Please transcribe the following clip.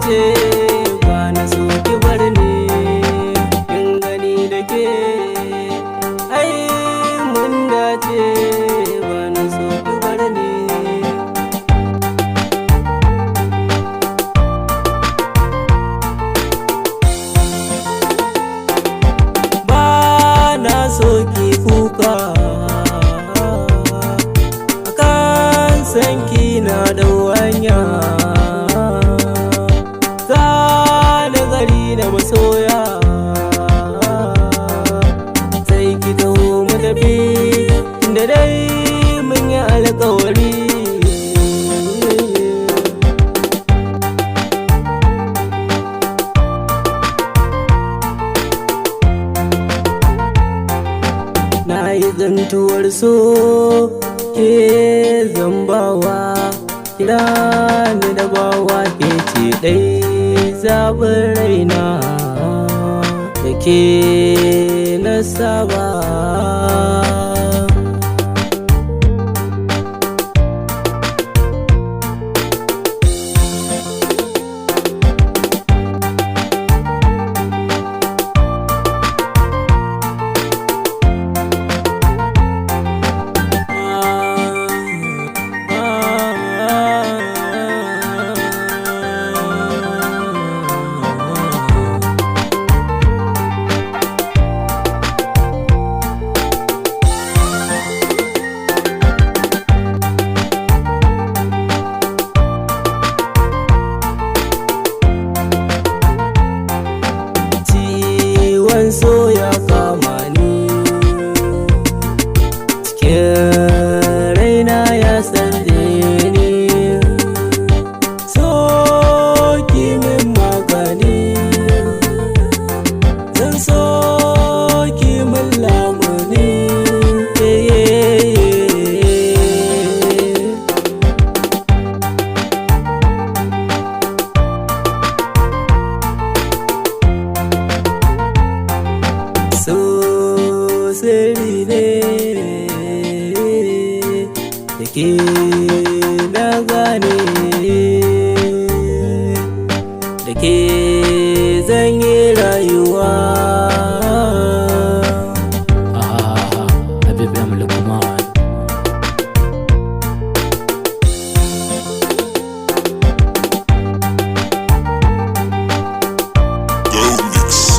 ce ba na so ki bar ni in gani da ke ai mun dace ba na so ki bar ni. Ba na so ki kuka akan sanki na da wanya da masoya sai ki taho mu tafi tunda dai mun yi alƙawari. Na yi zantuwar so ke zambawa kira ni da bawa ke ce ɗai zaɓin raina da ke na saba. So ya kama ni cikin raina ya sarde ni, so ki min magani zan so ki min lamuni. So sirri ne da ke na gane da ke zan yi rayuwa. Habib M. Lukman. Go Mix.